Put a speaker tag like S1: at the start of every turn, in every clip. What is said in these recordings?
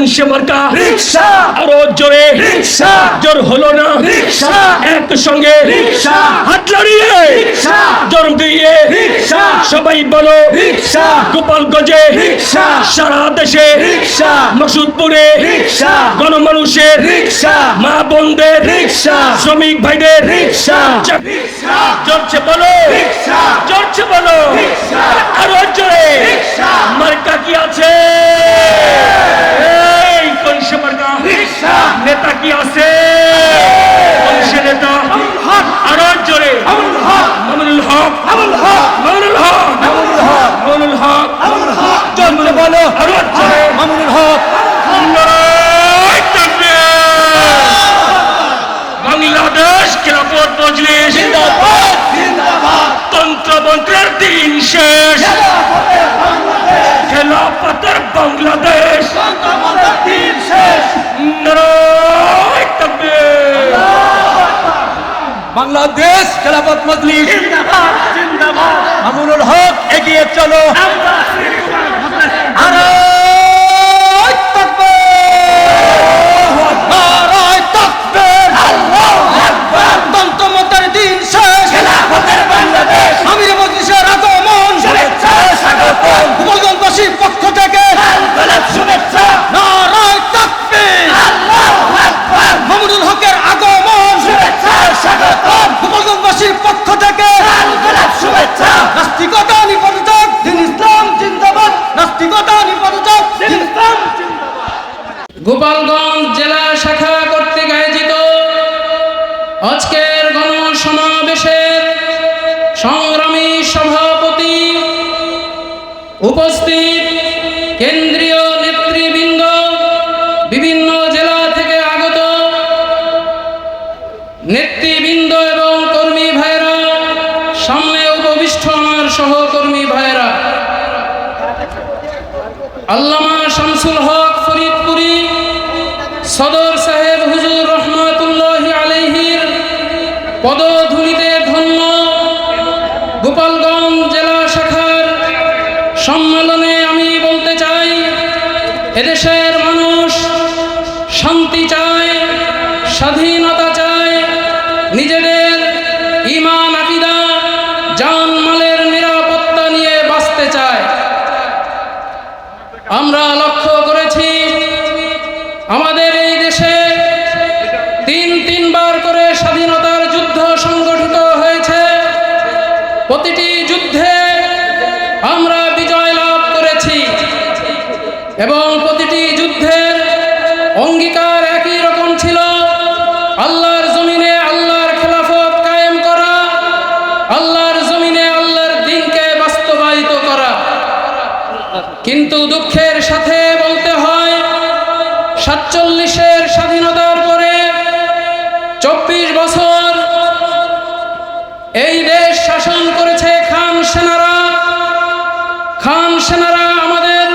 S1: কংসে মার্কা
S2: রিকশা
S1: আরো জোরে
S2: রিকশা
S1: জোর হলো না
S2: রিকশা
S1: একসঙ্গে
S2: রিকশা
S1: হাত লড়িয়ে
S2: রিকশা
S1: জোর দিয়ে
S2: রিকশা
S1: সবাই বলো
S2: রিকশা
S1: গোপালগঞ্জে
S2: রিকশা
S1: সারা দেশে
S2: রিকশা
S1: মকসুদপুরে
S2: রিকশা
S1: গণমানুষের
S2: রিকশা
S1: মা বোনদের
S2: রিকশা
S1: শ্রমিক ভাইদের
S2: রিকশা
S1: জোরছে বলো
S2: রিকশা
S1: জোরছে বলো
S2: রিকশা
S1: আরো জোরে
S2: রিকশা
S1: মার্কা কি আছে এই কংসে মার্কা
S2: রিকশা
S1: নেতা কি আছে কংসে নেতা আরো জোরে
S2: আমুল হক
S1: মামুনুল হক
S2: আমুল হক
S1: মামুনুল হক
S2: আমুল হক
S1: মামুনুল হক
S2: আমুল হক
S1: জোরে বলো আরো জোরে
S2: মামুনুল হক
S1: নারায়ে তাকবীর বাংলাদেশ খেলাফত মজলিস
S2: জিন্দাবাদ জিন্দাবাদ
S1: তন্ত্রমন্ত্রের দিন শেষ খেলাফতের বাংলাদেশ
S2: তন্ত্রমন্ত্রের দিন শেষ
S1: নারায়ে তাকবীর
S2: বাংলাদেশ খেলাফত মজলিস জিন্দাবাদ জিন্দাবাদ মামুনুল হক এগিয়ে চলো নারায়ে তাকবীর নারায়ে তাকবীর আল্লাহু আকবার তন্ত্রমন্ত্রের দিন শেষ খেলাফতের বাংলাদেশ আমির মজলিসের আগমন শুভেচ্ছা স্বাগতম গোপালগঞ্জবাসীর পক্ষ থেকে আন্তরিক শুভেচ্ছা নারায়ে তাকবীর আল্লাহু আকবার মামুনুল হকের আগমন শুভেচ্ছা স্বাগতম গোপালগঞ্জবাসীর পক্ষ থেকে আন্তরিক শুভেচ্ছা নাস্তিকতা নিপতিত দিন ইসলাম জিন্দাবাদ নাস্তিকতা নিপতিত দিন ইসলাম
S3: গোপালগঞ্জ জেলা শাখা কর্তৃক আয়োজিত আজকের গণসমাবেশের সংগ্রামী সভাপতি, উপস্থিত কেন্দ্রীয় নেতৃবৃন্দ, বিভিন্ন জেলা থেকে আগত নেতৃবৃন্দ এবং কর্মী ভাইরা, সামনে উপবিষ্ট আমার সহকর্মী ভাইরা, আল্লামা শামসুল হক ফরিদপুরি সদর সাহেব হুজুর রহমাতুল্লাহি আলাইহির পদধূলিতে ধন্য গোপালগঞ্জ জেলা শাখার সম্মেলনে আমি বলতে চাই, এদেশের মানুষ শান্তি চায়, স্বাধীনতা চায়, নিজেদের ঈমান আকীদা জান মালের নিরাপত্তা নিয়ে বাঁচতে চায়। আমরা লক্ষ্য করেছি আমাদের এই দেশে তিনবার করে স্বাধীনতার যুদ্ধ সংগঠিত হয়েছে। প্রতিটি যুদ্ধে আমরা বিজয় লাভ করেছি এবং প্রতিটি যুদ্ধের অঙ্গীকার একই রকম ছিল, আল্লাহর জমিনে আল্লাহর খেলাফত কায়েম করা, আল্লাহর জমিনে আল্লাহর দ্বীনকে বাস্তবায়িত করা। কিন্তু দুঃখের সাথে বলতে হয়, 47-এর স্বাধীনতার পরে 24 বছর এই দেশ শাসন করেছে খান সেনারা। খান সেনারা আমাদের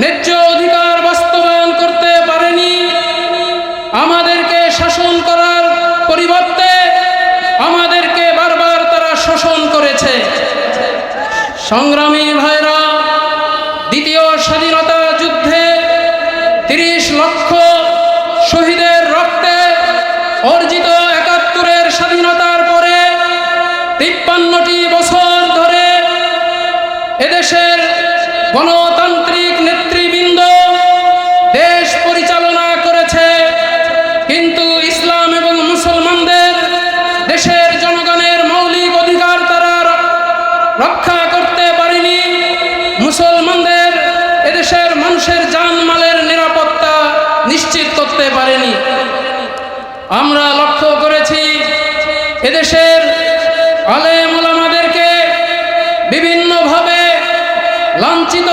S3: ন্যায্য অধিকার বাস্তবায়ন করতে পারেনি। আমাদেরকে শাসন করার পরিবর্তে আমাদেরকে বারবার তারা শোষণ করেছে। সংগ্রামী ভাইরা, দ্বিতীয় স্বাধীনতা যুদ্ধে 30 লক্ষ শহীদের রক্তে অর্জিত 71-এর স্বাধীনতার পরে 53টি বছর ধরে এদেশের গণতান্ত্রিক নেতৃবৃন্দ দেশ পরিচালনা করেছে, কিন্তু ইসলাম এবং মুসলমানদের দেশের জনগণের মৌলিক অধিকার তারা রক্ষা করতে পারেনি। মুসলমানদের এদেশের মানুষের জানমালের নিরাপত্তা নিশ্চিত করতে পারেনি। আমরা লক্ষ্য করেছি এদেশের আলেম ওলামাদেরকে বিভিন্নভাবে লাঞ্ছিত,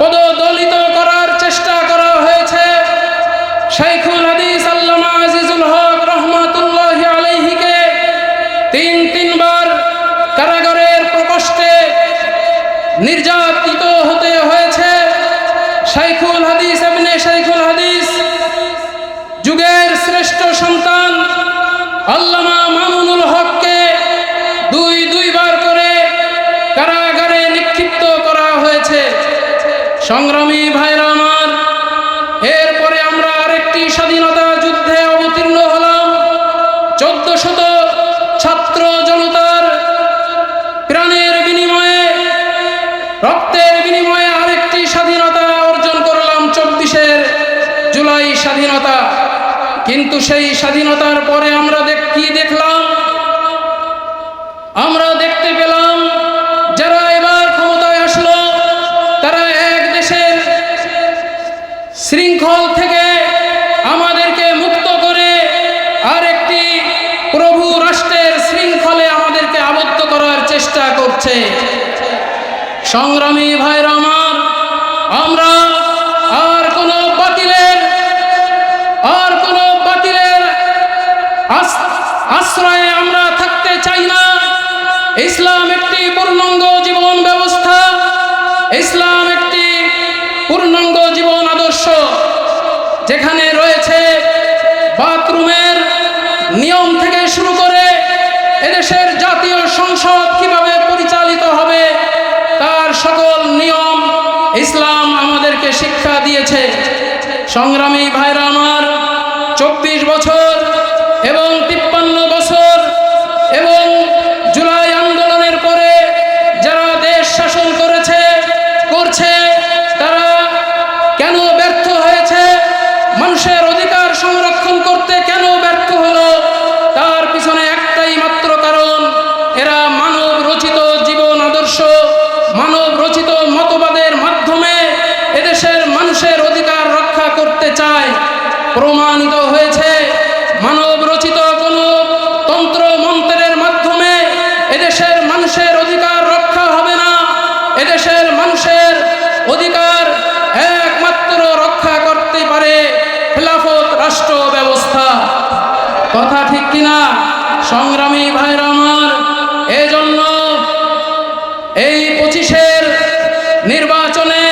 S3: পদদলিত করার চেষ্টা করা হয়েছে। শাইখুল হাদিস আল্লামা আজিজুল হক রহমাতুল্লাহি আলাইহিকে তিনবার কারাগারের প্রকোষ্ঠে নির্যাতিত হতে হয়েছে। শাইখুল হাদিস ইবনে শাইখুল হাদিস যুগের শ্রেষ্ঠ সন্তান আল্লামা মামুনুল হককে দুইবার করে কারাগারে নিক্ষিপ্ত করা হয়েছে। সংগ্রামী ভাইরা আমার, স্বাধীনতা, কিন্তু সেই স্বাধীনতার পরে আমরা কি দেখলাম? আমরা দেখতে পেলাম যারা এবার ক্ষমতায় আসলো তারা এক দেশের শৃঙ্খল থেকে আমাদেরকে মুক্ত করে আরেকটি প্রভু রাষ্ট্রের শৃঙ্খলে আমাদেরকে আবদ্ধ করার চেষ্টা করছে। সংগ্রামী ভাইরা আমার, আমরা আর কোনো বাতিলের আশ্রয়ে আমরা থাকতে চাই না। ইসলাম একটি পূর্ণাঙ্গ জীবন ব্যবস্থা, ইসলাম একটি পূর্ণাঙ্গ জীবন আদর্শ, যেখানে রয়েছে বাথরুমের নিয়ম থেকে শুরু করে এদেশের জাতীয় সংসদ কিভাবে পরিচালিত হবে তার সকল নিয়ম ইসলাম আমাদেরকে শিক্ষা দিয়েছে। সংগ্রামী ভাইরা আমার, 24 বছর এবং 53 বছর এবং জুলাই আন্দোলনের পরে যারা দেশ শাসন করছে তারা কেন ব্যর্থ হয়েছে, মানুষের অধিকার সংরক্ষণ করতে কেন ব্যর্থ হলো, তার পিছনে একটাই মাত্র কারণ, এরা মানব রচিত জীবন আদর্শ, মানব রচিত মতবাদের মাধ্যমে এদেশের মানুষের অধিকার রক্ষা করতে চায়। প্রমাণিত হয়েছে মানব রচিত কোনো তন্ত্র মন্ত্রের মাধ্যমে এদেশের মানুষের অধিকার রক্ষা হবে না। এদেশের মানুষের অধিকার একমাত্র রক্ষা করতে পারে খেলাফত রাষ্ট্র ব্যবস্থা। কথা ঠিক কিনা সংগ্রামী ভাইরা আমার? এজন্য এই 25-এর নির্বাচনে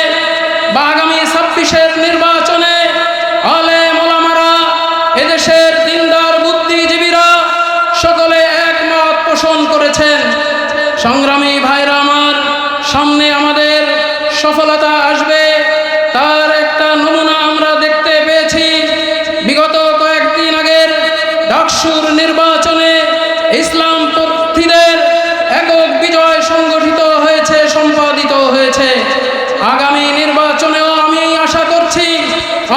S3: বা আগামী 26-এর নির্বাচনে আলেম ওলামারা, এদেশের দিনদার বুদ্ধিজীবীরা সকলে একমত পোষণ করেছেন। সংগ্রামী ভাইরা আমার, সামনে আমাদের সফলতা আসবে তার একটা নমুনা আমরা দেখতে পেয়েছি। বিগত কয়েকদিন আগের ডাকসুর নির্বাচনে ইসলামপন্থীদের একক বিজয় সংগঠিত হয়েছে, সম্পাদিত হয়েছে। আগামী নির্বাচনেও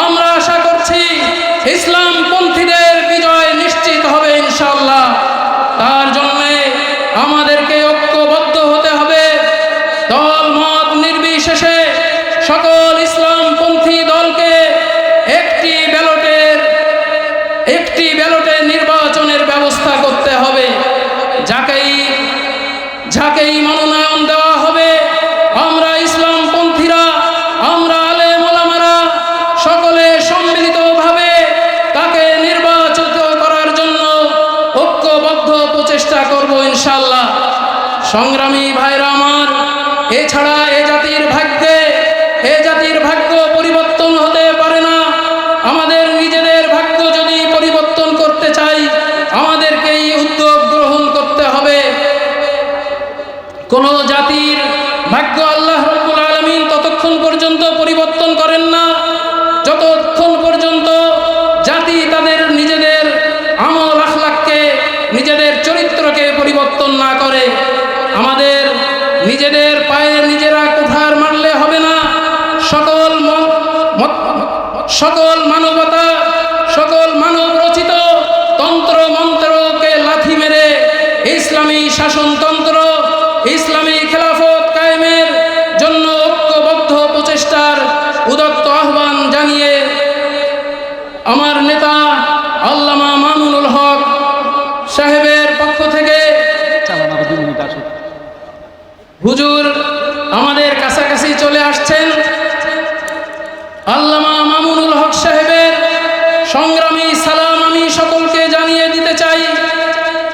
S3: আমরা আশা করছি ইসলামপন্থীদের বিজয় নিশ্চিত হবে ইনশাআল্লাহ। তার জন্য আমাদেরকে ঐক্যবদ্ধ হতে হবে। দল মত নির্বিশেষে সকল ইসলামপন্থী দলকে একটি ব্যালটে নির্বাচনের ব্যবস্থা করতে হবে। যাকেই মনোনয়ন দেওয়া হবে, আমরা ইসলামপন্থীরা, আমরা আলেম ওলামারা সকলে সম্মিলিতভাবে তাকে নির্বাচিত করার জন্য ঐক্যবদ্ধ প্রচেষ্টা করব ইনশাআল্লাহ। সংগ্রামী ভাইরা আমার, এছাড়া এ জাতির ভাগ্য পরিবর্তন হতে পারে না। আমাদের নিজেদের ভাগ্য যদি পরিবর্তন করতে চাই, আমাদেরকেই উদ্যোগ গ্রহণ করতে হবে। কোন জাতির ভাগ্য আল্লাহ রাব্বুল আলামিন ততক্ষণ পর্যন্ত পরিবর্তন করেন না যতক্ষণ পর্যন্ত জাতি তাদের নিজেদের আমল আখলাককে, নিজেদের চরিত্রকে পরিবর্তন না করে। আমাদের নিজেদের পায়ে নিজেরা কুঠার মারলে হবে না। সকল মানবতা, সকল মানব রচিত তন্ত্র মন্ত্রকে লাথি মেরে ইসলামী শাসনতন্ত্র, ইসলামী খেলাফত কায়েমের জন্য ঐক্যবদ্ধ প্রচেষ্টার উদাত্ত আহ্বান জানিয়ে আমার নেতা আল্লামা মামুনুল হক সাহেবের পক্ষ থেকে হুজুর আমাদের কাছাকাছি চলে আসছেন। আল্লামা মামুনুল হক সাহেবের সংগ্রামী সালাম আমি সকলকে জানিয়ে দিতে চাই।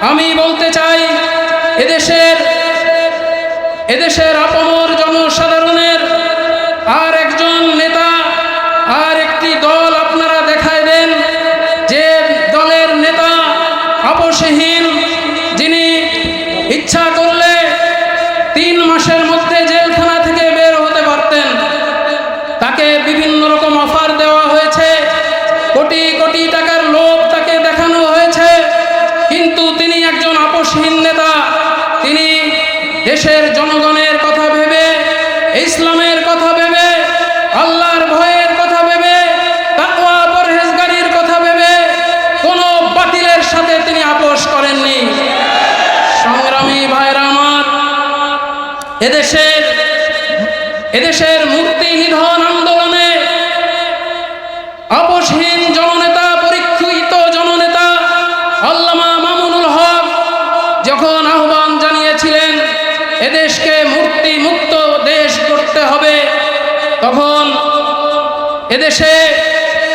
S3: আমি বলতে চাই, এদেশের আপামর জনসাধারণের আর একজন নেতা, আর একটি দল আপনারা দেখায় দেন, যে দলের নেতা আপোষহীন, যিনি ইচ্ছা করলে 3 মাসের মধ্যে জেলখানা থেকে বের হতে পারতেন। তাকে বিভিন্ন রকম অফার এদেশের মূর্তি নিধন আন্দোলনে আপসহীন জননেতা, পরীক্ষিত জননেতা আল্লামা মামুনুল হক যখন আহ্বান জানিয়েছিলেন এদেশকে মূর্তি মুক্ত দেশ করতে হবে, তখন এদেশে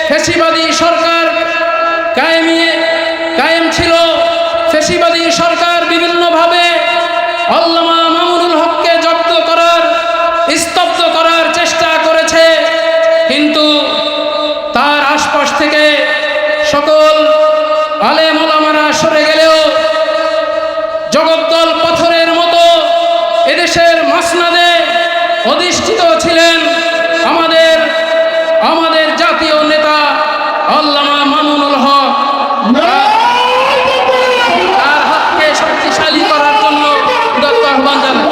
S3: ফ্যাসিবাদী সরকার কায়েম ছিল। ফ্যাসিবাদী সরকার বিভিন্নভাবে আল্লামা মামুনুল হককে জব্দ করার, স্তব্ধ করার চেষ্টা করেছে, কিন্তু তার আশপাশ থেকে সকল আলেম ওলামারা সরে গেলেও জগদ্দল পাথরের মতো এদেশের মাসনাদে অধিষ্ঠিত ছিলেন আমাদের জাতীয় নেতা আল্লামা মামুনুল হক। তার হাতকে শক্তিশালী করার জন্য উদাত্ত আহ্বান জানাই।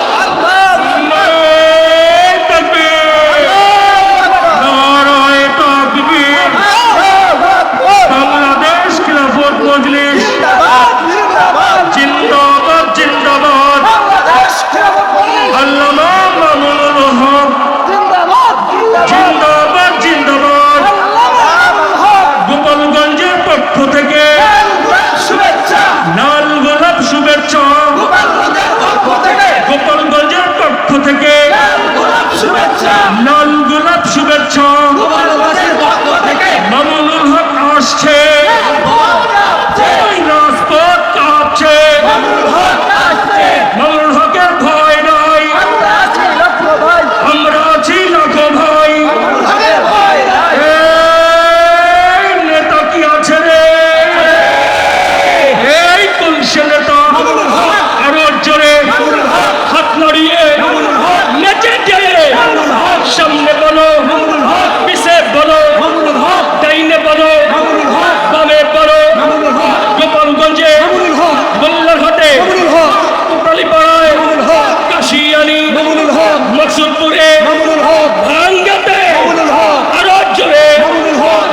S1: বাংলাদেশ খিলাফত মজলিস জিন্দাবাদ জিন্দাবাদ। আল্লামা মামুনুল হক জিন্দাবাদ জিন্দাবাদ। গোপালগঞ্জের পক্ষ থেকে লাল গোলাপ শুভেচ্ছা। গোপালগঞ্জের পক্ষ থেকে লাল গোলাপ শুভেচ্ছা। মামুনুল হক আসছে, রাজপথ কাঁপছে। মামুনুল হকের ভয় নাই, আমরা আছি লাখো ভাই। এই নেতা কি আছে রে? এই কলসে নেতা আরো জোরে হাত নাড়িয়ে নেচে দিয়ে সামনে বলো, পিছে বলো, ডাইনে বলো, বামে বলো। গোপালগঞ্জে, গোল্লারহাটে, কোটালীপাড়ায়, কাশিয়ানি, মকসুদপুরে, ভাঙ্গাতে আরো জোরে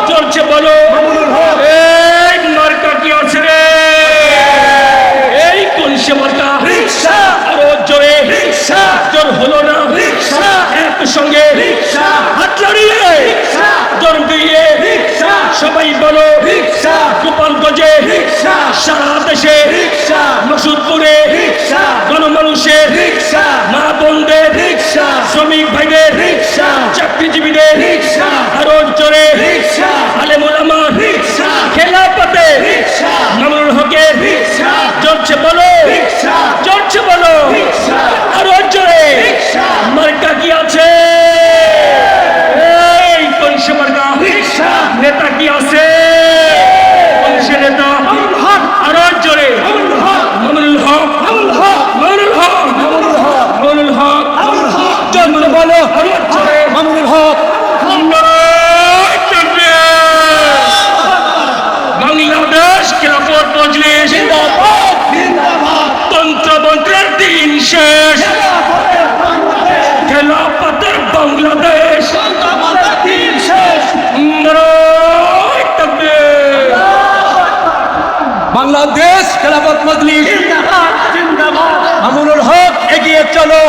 S1: চলছে বলো। এই মার্কা কি আছে রে? এই কলসে মার্কা আরো জোরে জোর হলো না, একসঙ্গে হাত লাড়িয়ে জোর দিয়ে সবাই বলো। গোপালগঞ্জে, সারা দেশে, মকসুদপুরে গণমানুষের, মা বোনদের, শ্রমিক ভাইদের, চাকরিজীবীদের আরো জোরে আলেম ওলামার খেলাফতে মামুনুল হকের চলছে বলো, চলছে বলো আরো জোরে। মার্কা কি আছে? এই কলসে মার্কা নেতা কি আছে? কলসে নেতা আরো জোরে মামুনুল হক, মামুনুল হক, মামুনুল হক চলছে বলো আরো জোরে মামুনুল হক। বাংলাদেশ খিলাফত মজলিস তন্ত্রমন্ত্রের দিন শেষ। খেলাফতের বাংলাদেশ নারায়ে তাকবীর।
S2: বাংলাদেশ খেলাফত মজলিস মামুনুল হক এগিয়ে চলো।